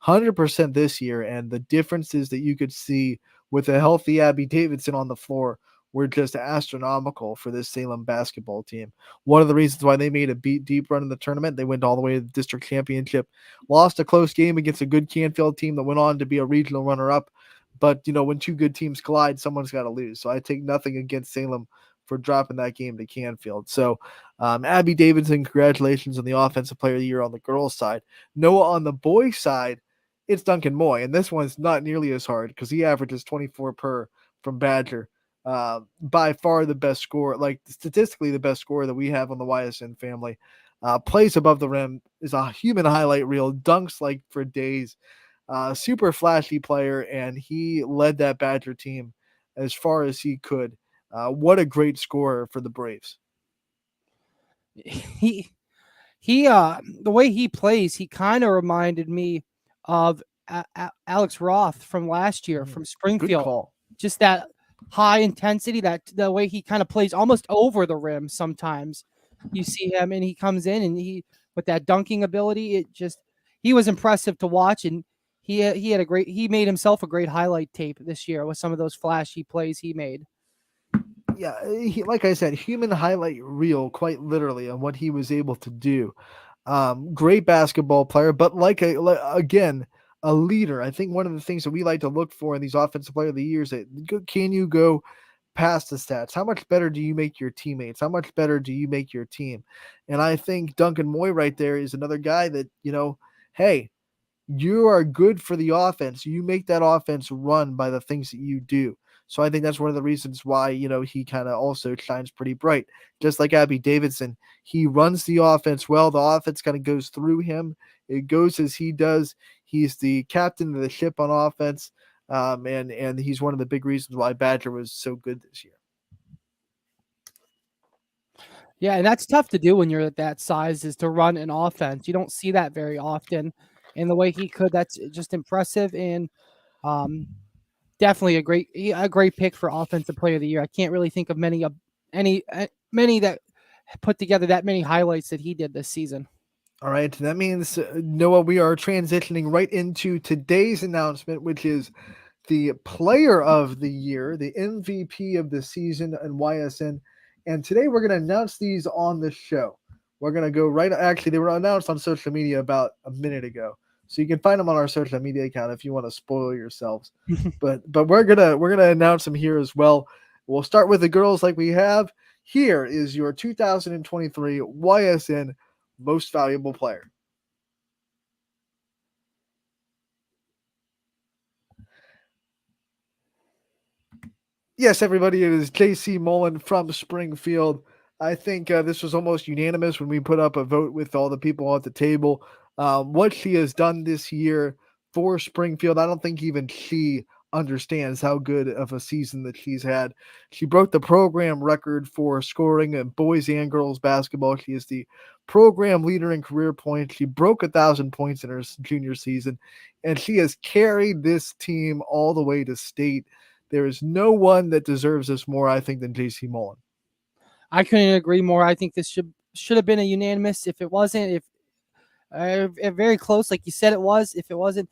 100% this year. And the differences that you could see with a healthy Abby Davidson on the floor were just astronomical for this Salem basketball team. One of the reasons why they made a deep run in the tournament, they went all the way to the district championship, lost a close game against a good Canfield team that went on to be a regional runner-up. But, when two good teams collide, someone's got to lose. So I take nothing against Salem for dropping that game to Canfield. So Abby Davidson, congratulations on the Offensive Player of the Year on the girls' side. Noah, on the boys' side, it's Duncan Moy, and this one's not nearly as hard because he averages 24 per from Badger. By far the best scorer, like statistically the best scorer that we have on the YSN family. Plays above the rim, is a human highlight reel, dunks like for days. Super flashy player, and he led that Badger team as far as he could. What a great scorer for the Braves. He the way he plays, he kind of reminded me of Alex Roth from last year from Springfield. Good call. Just that high intensity, that the way he kind of plays almost over the rim sometimes. You see him and he comes in and he with that dunking ability, he was impressive to watch, and he made himself a great highlight tape this year with some of those flashy plays he made. Yeah, like I said, human highlight reel, quite literally, on what he was able to do. Great basketball player, but again, a leader. I think one of the things that we like to look for in these Offensive Player of the Year is that can you go past the stats? How much better do you make your teammates? How much better do you make your team? And I think Duncan Moy right there is another guy that, hey, you are good for the offense. You make that offense run by the things that you do. So I think that's one of the reasons why, he kind of also shines pretty bright. Just like Abby Davidson, he runs the offense well. The offense kind of goes through him. It goes as he does. He's the captain of the ship on offense, and he's one of the big reasons why Badger was so good this year. Yeah, and that's tough to do when you're at that size, is to run an offense. You don't see that very often. And the way he could, that's just impressive, and definitely a great pick for Offensive Player of the Year. I can't really think of many that put together that many highlights that he did this season. All right, that means, Noah, we are transitioning right into today's announcement, which is the Player of the Year, the MVP of the season in YSN. And today we're going to announce these on the show. We're going to go actually, they were announced on social media about a minute ago. So you can find them on our social media account if you want to spoil yourselves. but we're gonna announce them here as well. We'll start with the girls like we have. Here is your 2023 YSN Most Valuable Player. Yes, everybody, it is JC Mullen from Springfield. I think this was almost unanimous when we put up a vote with all the people at the table. What she has done this year for Springfield, I don't think even she understands how good of a season that she's had. She broke the program record for scoring in boys and girls basketball. She is the program leader in career points. She broke 1,000 points in her junior season, and she has carried this team all the way to state. There is no one that deserves this more, I think, than JC Mullen. I couldn't agree more. I think this should have been a unanimous. If it wasn't, if very close, like you said it was. If it wasn't,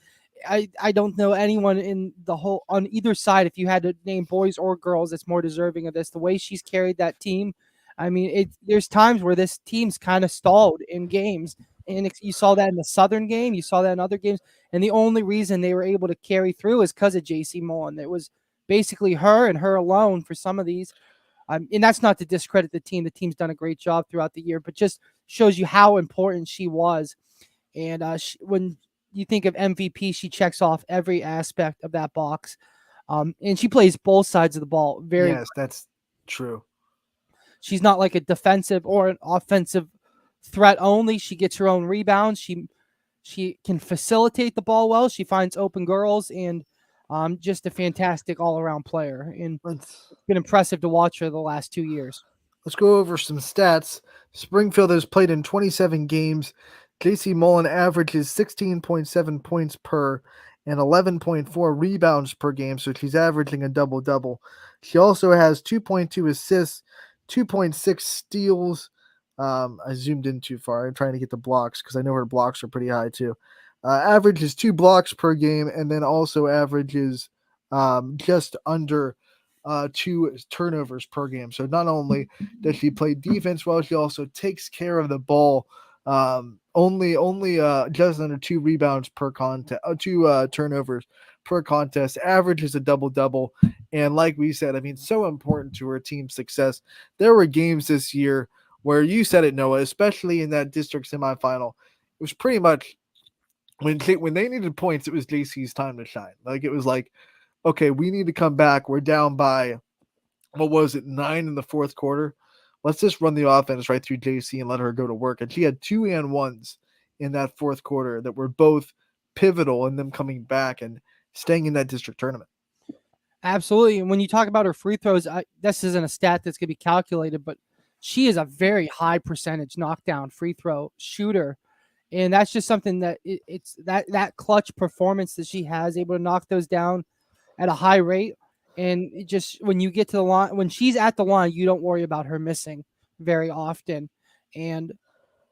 I don't know anyone in the whole on either side. If you had to name boys or girls, that's more deserving of this. The way she's carried that team, I mean, there's times where this team's kind of stalled in games, and you saw that in the Southern game. You saw that in other games, and the only reason they were able to carry through is because of JC Mullen. It was basically her and her alone for some of these. And that's not to discredit the team. The team's done a great job throughout the year, but just shows you how important she was. And when you think of MVP, she checks off every aspect of that box. And she plays both sides of the ball very Yes, that's true. She's not like a defensive or an offensive threat only. She gets her own rebounds. She can facilitate the ball well. She finds open girls, and just a fantastic all-around player. And it's been impressive to watch her the last 2 years. Let's go over some stats. Springfield has played in 27 games. JC Mullen averages 16.7 points per and 11.4 rebounds per game, so she's averaging a double-double. She also has 2.2 assists, 2.6 steals. I zoomed in too far. I'm trying to get the blocks because I know her blocks are pretty high too. Averages 2 blocks per game, and then also averages just under 2 turnovers per game. So not only does she play defense well, she also takes care of the ball. Only just under 2 rebounds per contest, 2 turnovers per contest. Averages a double-double, and like we said, I mean, so important to her team's success. There were games this year where you said it, Noah, especially in that district semifinal. It was pretty much when they needed points, it was JC's time to shine. Like, it was like, okay, we need to come back. We're down by, what was it, 9 in the fourth quarter. Let's just run the offense right through JC and let her go to work. And she had 2 and 1s in that fourth quarter that were both pivotal in them coming back and staying in that district tournament. Absolutely. And when you talk about her free throws, this isn't a stat that's going to be calculated, but she is a very high percentage knockdown free throw shooter. And that's just something that it's that clutch performance that she has, able to knock those down at a high rate. And it just when you get to the line, when she's at the line, you don't worry about her missing very often. And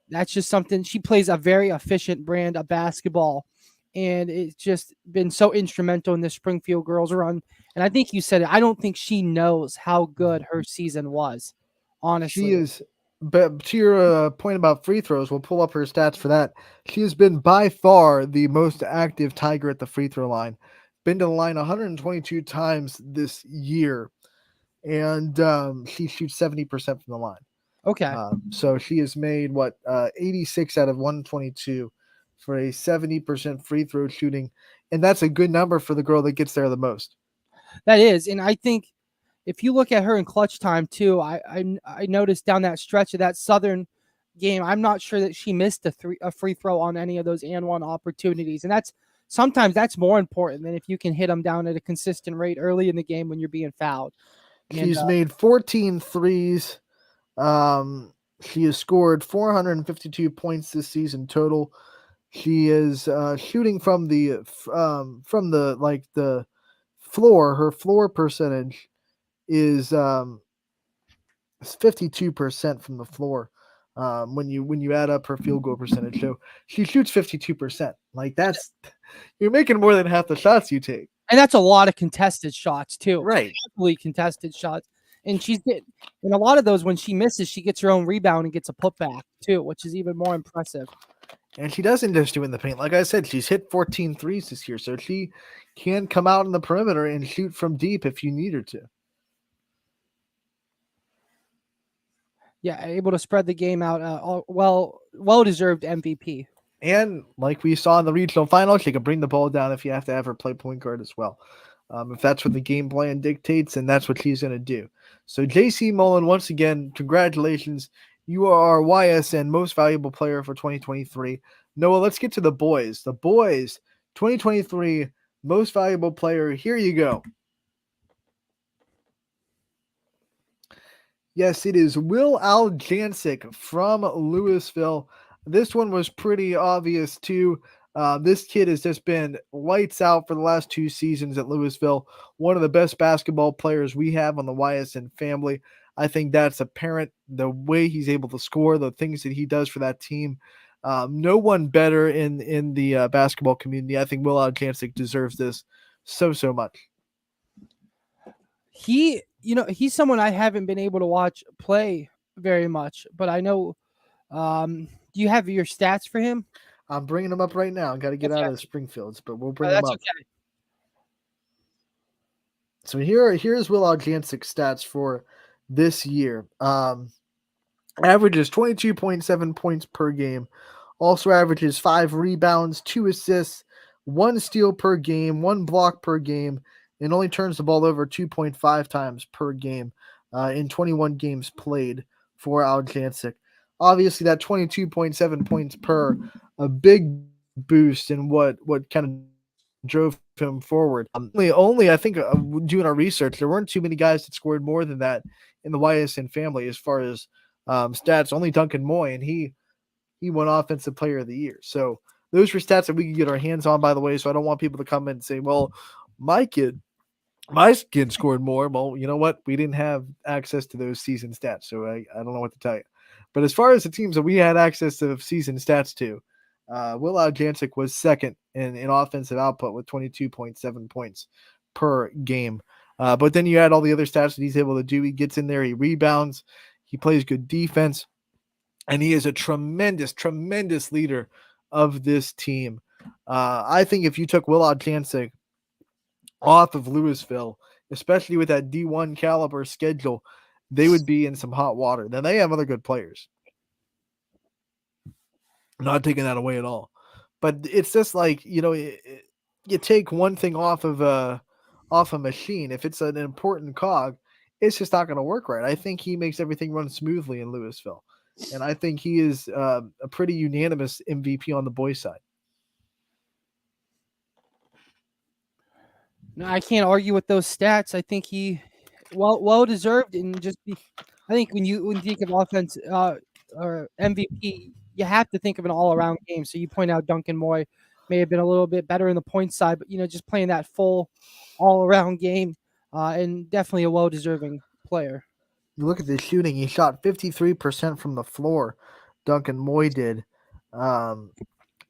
that's just something. She plays a very efficient brand of basketball. And it's just been so instrumental in the Springfield girls run. And I think you said it. I don't think she knows how good her season was, honestly. She is. But to your point about free throws, we'll pull up her stats for that. She has been by far the most active Tiger at the free throw line. Been to the line 122 times this year, and she shoots 70% from the line. Okay. So she has made 86 out of 122 for a 70% free throw shooting, and that's a good number for the girl that gets there the most. That is, and I think if you look at her in clutch time too, I noticed down that stretch of that Southern game, I'm not sure that she missed a free throw on any of those and one opportunities, and sometimes that's more important than if you can hit them down at a consistent rate early in the game when you're being fouled. She's made 14 threes. She has scored 452 points this season total. She is shooting from the floor. Her floor percentage is 52% from the floor. When you add up her field goal percentage, so she shoots 52%. Like, that's, you're making more than half the shots you take, and that's a lot of contested shots too. Right, heavily contested shots, and in a lot of those when she misses, she gets her own rebound and gets a putback too, which is even more impressive. And she doesn't just do in the paint. Like I said, she's hit 14 threes this year, so she can come out in the perimeter and shoot from deep if you need her to. Yeah, able to spread the game out. Well-deserved MVP. And like we saw in the regional final, she can bring the ball down if you have to have her play point guard as well. If that's what the game plan dictates, and that's what she's going to do. So JC Mullen, once again, congratulations. You are our YSN Most Valuable Player for 2023. Noah, let's get to the boys. The boys, 2023 Most Valuable Player. Here you go. Yes, it is Will Aljancic from Louisville. This one was pretty obvious, too. This kid has just been lights out for the last 2 seasons at Louisville. One of the best basketball players we have on the YSN family. I think that's apparent. The way he's able to score, the things that he does for that team. No one better in the basketball community. I think Will Aljancic deserves this so much. He's someone I haven't been able to watch play very much, but I know. Do you have your stats for him? I'm bringing them up right now. I got to get out of the Springfields, but we'll bring them up. Okay. So here's Will Aljancic's stats for this year. Averages 22.7 points per game. Also averages 5 rebounds, 2 assists, 1 steal per game, 1 block per game, and only turns the ball over 2.5 times per game in 21 games played for Aljancic. Obviously, that 22.7 points per, a big boost in what kind of drove him forward. Only I think doing our research, there weren't too many guys that scored more than that in the YSN family as far as stats. Only Duncan Moy, and he won Offensive Player of the Year. So those were stats that we could get our hands on, by the way. So I don't want people to come in and say, well, my kid scored more. Well, you know what? We didn't have access to those season stats, so I don't know what to tell you. But as far as the teams that we had access to season stats to, Will Aljancic was second in offensive output with 22.7 points per game. But then you add all the other stats that he's able to do. He gets in there, he rebounds, he plays good defense, and he is a tremendous leader of this team. I think if you took Will Aljancic off of Louisville, especially with that D1 caliber schedule, they would be in some hot water. Now, they have other good players. I'm not taking that away at all. But it's just like, you take one thing off a machine. If it's an important cog, it's just not going to work right. I think he makes everything run smoothly in Louisville. And I think he is a pretty unanimous MVP on the boys' side. No, I can't argue with those stats. I think he well deserved, and I think when you think of offense or MVP, you have to think of an all around game. So you point out Duncan Moy may have been a little bit better in the point side, but just playing that full all around game, and definitely a well deserving player. You look at the shooting; he shot 53% from the floor. Duncan Moy did.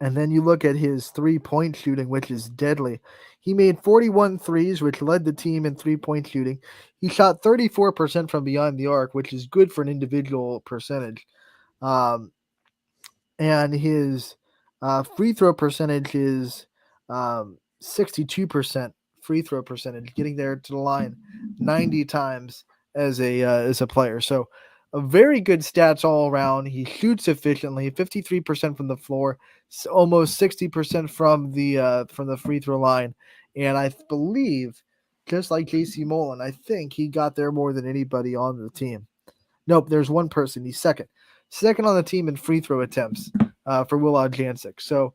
And then you look at his 3-point shooting, which is deadly. He made 41 threes, which led the team in 3-point shooting. He shot 34% from beyond the arc, which is good for an individual percentage. And his free throw percentage is 62% free throw percentage, getting there to the line 90 times as a player. So a very good stats all around. He shoots efficiently, 53% from the floor, almost 60% from the free throw line. And I believe, just like JC Mullen, I think he got there more than anybody on the team. Nope, there's one person. He's second on the team in free throw attempts for Will Aljancic. So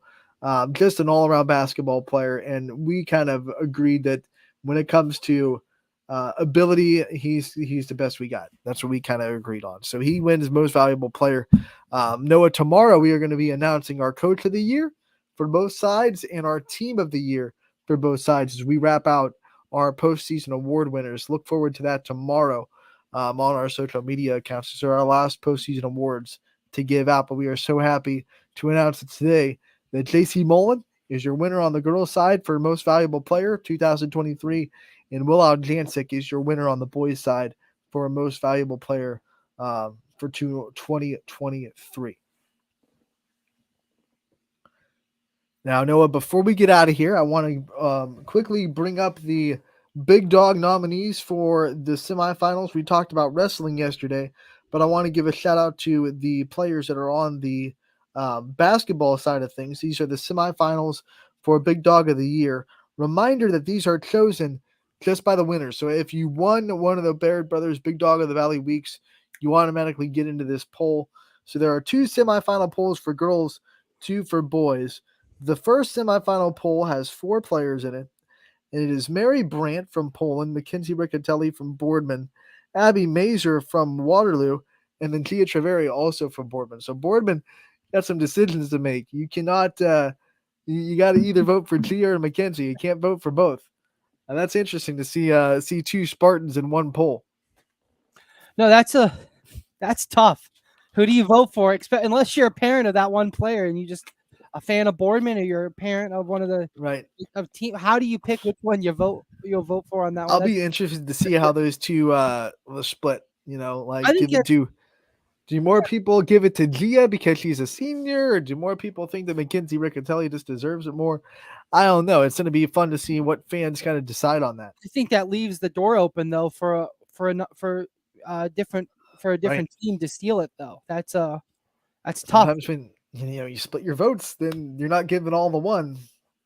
just an all-around basketball player. And we kind of agreed that when it comes to ability, he's the best we got. That's what we kind of agreed on. So he wins most valuable player. Noah, tomorrow we are going to be announcing our coach of the year for both sides and our team of the year for both sides as we wrap out our postseason award winners. Look forward to that tomorrow on our social media accounts. These are our last postseason awards to give out, but we are so happy to announce it today that JC Mullen is your winner on the girls' side for most valuable player 2023. And Will Aljancic is your winner on the boys' side for most valuable player for 2023. Now, Noah, before we get out of here, I want to quickly bring up the big dog nominees for the semifinals. We talked about wrestling yesterday, but I want to give a shout out to the players that are on the basketball side of things. These are the semifinals for Big Dog of the Year. Reminder that these are chosen just by the winners. So if you won one of the Baird Brothers Big Dog of the Valley weeks, you automatically get into this poll. So there are 2 semifinal polls for girls, 2 for boys. The first semifinal poll has 4 players in it, and it is Mary Brandt from Poland, Mackenzie Riccatelli from Boardman, Abby Mazer from Waterloo, and then Gia Treveri also from Boardman. So Boardman got some decisions to make. You cannot, you got to either vote for Gia or Mackenzie. You can't vote for both. And that's interesting to see 2 Spartans in one poll. No, that's tough. Who do you vote for? Unless you're a parent of that one player and you just a fan of Boardman, or you're a parent of one of the right of team. How do you pick which one you'll vote for on that one? I'll be interested to see how those 2 will split. Like I think give it to. Do more people give it to Gia because she's a senior, or do more people think that Mackenzie Riccatelli just deserves it more? I don't know. It's going to be fun to see what fans kind of decide on that. I think that leaves the door open though for a different team to steal it though. That's tough. Sometimes when you split your votes, then you're not giving all the one.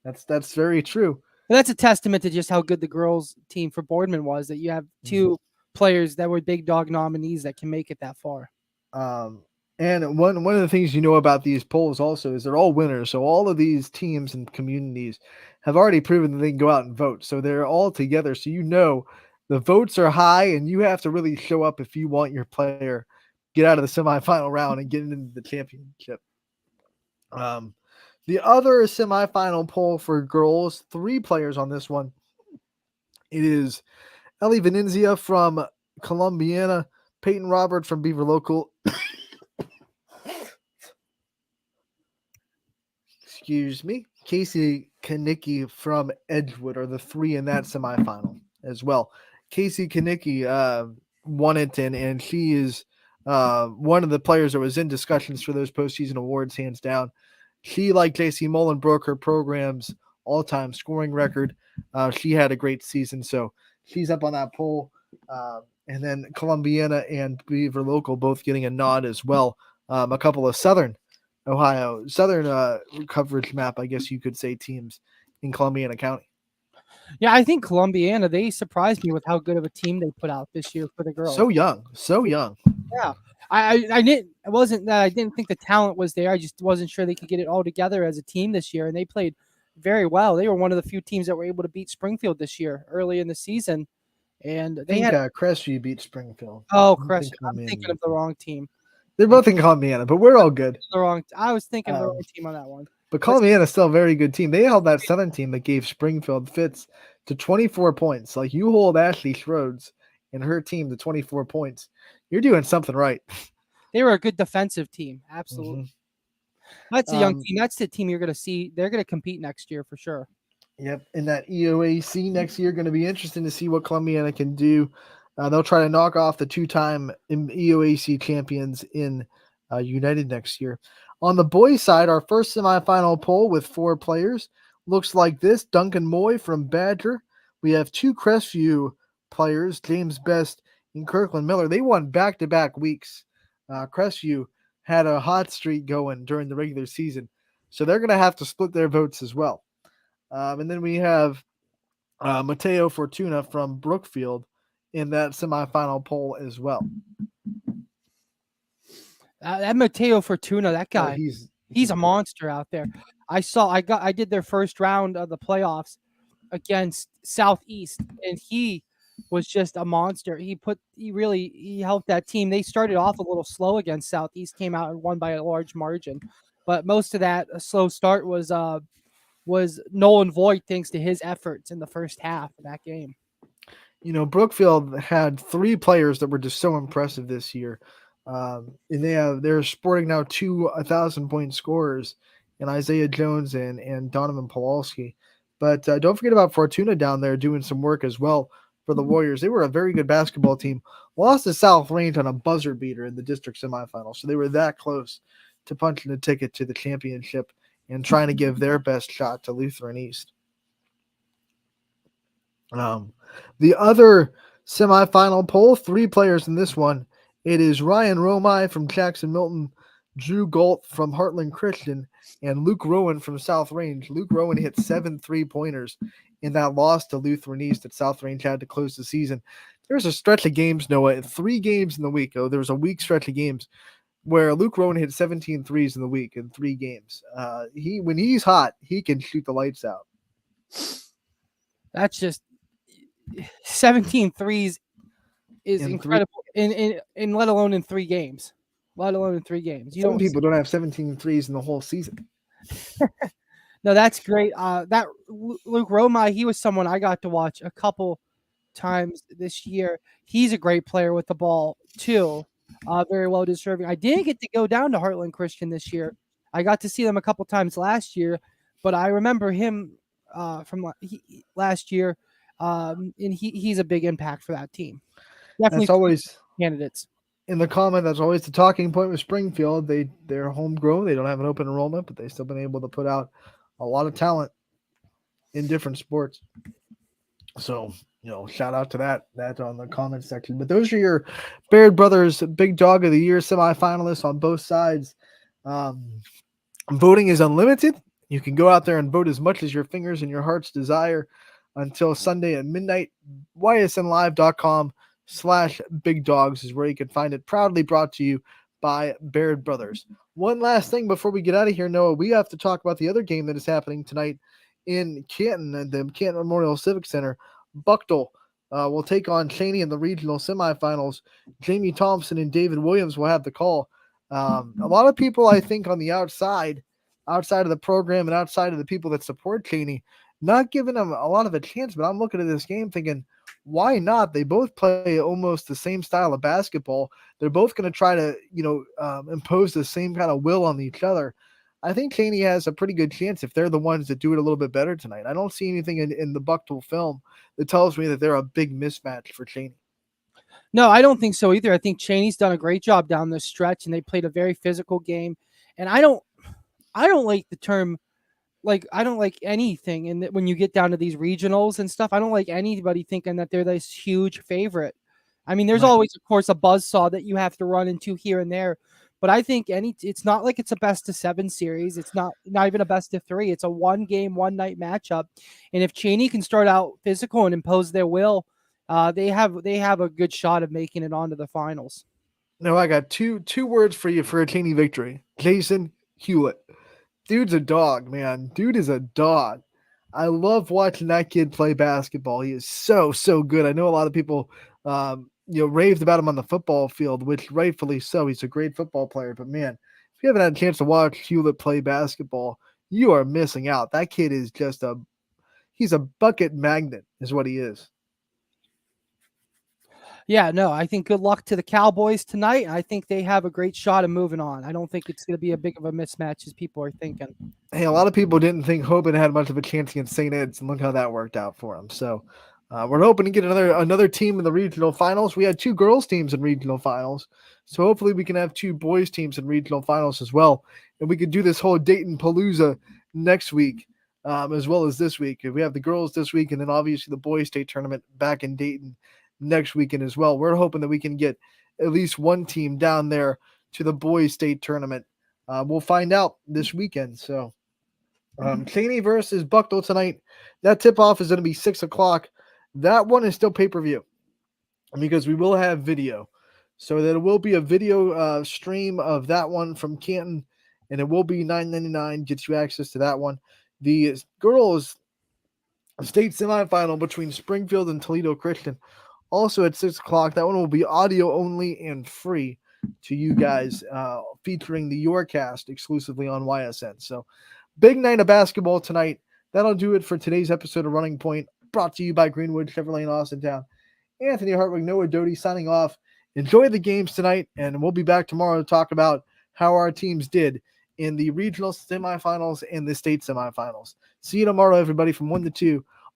That's very true. And that's a testament to just how good the girls team for Boardman was, that you have 2 players that were big dog nominees that can make it that far. And one of the things about these polls also is they're all winners. So all of these teams and communities have already proven that they can go out and vote. So they're all together. So the votes are high, and you have to really show up if you want your player get out of the semifinal round and get into the championship. The other semifinal poll for girls, 3 players on this one. It is Ellie Venenzia from Columbiana, Peyton Robert from Beaver Local. Excuse me. Casey Kanicki from Edgewood are the 3 in that semifinal as well. Casey Kanicki won it, and she is one of the players that was in discussions for those postseason awards, hands down. She, like JC Mullen, broke her program's all-time scoring record. She had a great season, so she's up on that poll. And then Columbiana and Beaver Local both getting a nod as well. A couple of Southern coverage map, I guess you could say, teams in Columbiana County. Yeah, I think Columbiana, they surprised me with how good of a team they put out this year for the girls. So young. Yeah. I didn't think the talent was there. I just wasn't sure they could get it all together as a team this year, and they played very well. They were one of the few teams that were able to beat Springfield this year early in the season. And they had Crestview beat Springfield. Oh, Crestview. I'm thinking of the wrong team. They're both in Columbiana, but we're all good. I was thinking of the wrong team on that one. But Columbiana is still a very good team. They held that Southern team that gave Springfield fits to 24 points. Like, you hold Ashley Schroeds and her team to 24 points, you're doing something right. They were a good defensive team. Absolutely. That's a young team. That's the team you're going to see. They're going to compete next year for sure. Yep. And that EOAC next year, going to be interesting to see what Columbiana can do. They'll try to knock off the 2-time EOAC champions in United next year. On the boys' side, our first semifinal poll with 4 players looks like this. Duncan Moy from Badger. We have 2 Crestview players, James Best and Kirkland Miller. They won back-to-back weeks. Crestview had a hot streak going during the regular season, so they're going to have to split their votes as well. And then we have Mateo Fortuna from Brookfield in that semifinal poll as well. That Mateo Fortuna, that guy, he's a monster out there. I did their first round of the playoffs against Southeast, and he was just a monster. He helped that team. They started off a little slow against Southeast, came out and won by a large margin, but most of that slow start was Nolan Voigt, thanks to his efforts in the first half of that game. Brookfield had 3 players that were just so impressive this year. And they're sporting now 2 1,000-point scorers in Isaiah Jones and Donovan Pawlowski. But don't forget about Fortuna down there doing some work as well for the Warriors. They were a very good basketball team. Lost to South Range on a buzzer beater in the district semifinal. So they were that close to punching the ticket to the championship and trying to give their best shot to Lutheran East. The other semifinal poll, 3 players in this one. It is Ryan Romai from Jackson Milton, Drew Galt from Heartland Christian, and Luke Rowan from South Range. Luke Rowan hit 7 3-pointers in that loss to Lutheran East that South Range had to close the season. There's a stretch of games, Noah, 3 games in the week. There was a week stretch of games where Luke Rowan hit 17 threes in the week in 3 games. When he's hot, he can shoot the lights out. That's just 17 threes is incredible. In let alone in 3 games. Let alone in 3 games. Some people don't have 17 threes in the whole season. No, that's great. That Luke Romai, he was someone I got to watch a couple times this year. He's a great player with the ball too. Very well deserving. I didn't get to go down to Heartland Christian this year. I got to see them a couple times last year, but I remember him from last year, and he's a big impact for that team. Definitely, that's always candidates. In the comment, that's always the talking point with Springfield. They're homegrown. They don't have an open enrollment, but they've still been able to put out a lot of talent in different sports. So, shout out to that on the comment section. But those are your Baird Brothers Big Dog of the Year semifinalists on both sides. Voting is unlimited. You can go out there and vote as much as your fingers and your heart's desire until Sunday at midnight. ysnlive.com/Big Dogs is where you can find it. Proudly brought to you by Baird Brothers. One last thing before we get out of here, Noah, we have to talk about the other game that is happening tonight in Canton at the Canton Memorial Civic Center. Buckdell will take on Cheney in the regional semifinals. Jamie Thompson and David Williams will have the call. A lot of people, I think, on the outside of the program and outside of the people that support Cheney, not giving them a lot of a chance, but I'm looking at this game thinking, why not? They both play almost the same style of basketball. They're both going to try to, impose the same kind of will on each other. I think Cheney has a pretty good chance if they're the ones that do it a little bit better tonight. I don't see anything in the Buckdell film that tells me that they're a big mismatch for Cheney. No, I don't think so either. I think Cheney's done a great job down the stretch, and they played a very physical game. And I don't like the term, I don't like anything. And when you get down to these regionals and stuff, I don't like anybody thinking that they're this huge favorite. I mean, there's always, of course, a buzzsaw that you have to run into here and there. But I think it's not like it's a best of 7 series. It's not even a best of 3. It's a 1-game, 1-night matchup. And if Cheney can start out physical and impose their will, they have a good shot of making it onto the finals. No, I got two words for you for a Cheney victory. Jason Hewlett. Dude's a dog, man. Dude is a dog. I love watching that kid play basketball. He is so good. I know a lot of people raved about him on the football field, which rightfully so. He's a great football player. But man, if you haven't had a chance to watch Hewlett play basketball, you are missing out. That kid is he's a bucket magnet is what he is. Yeah, no, I think good luck to the Cowboys tonight. I think they have a great shot of moving on. I don't think it's going to be a big of a mismatch as people are thinking. Hey, a lot of people didn't think Hoban had much of a chance against St. Ed's, and look how that worked out for him. So we're hoping to get another team in the regional finals. We had 2 girls teams in regional finals, so hopefully we can have 2 boys teams in regional finals as well, and we could do this whole Dayton Palooza next week as well as this week. We have the girls this week, and then obviously the boys state tournament back in Dayton next weekend as well. We're hoping that we can get at least one team down there to the boys state tournament. We'll find out this weekend. So Cheney versus Buckdell tonight. That tip-off is going to be 6 o'clock. That one is still pay-per-view because we will have video. So there will be a video stream of that one from Canton, and it will be $9.99. Gets you access to that one. The girls state semifinal between Springfield and Toledo Christian, also at 6 o'clock. That one will be audio only and free to you guys, featuring the Yourcast exclusively on YSN. So big night of basketball tonight. That'll do it for today's episode of Running Point, brought to you by Greenwood Chevrolet in Austintown. Anthony Hartwig, Noah Doty signing off. Enjoy the games tonight, and we'll be back tomorrow to talk about how our teams did in the regional semifinals and the state semifinals. See you tomorrow, everybody, from 1 to 2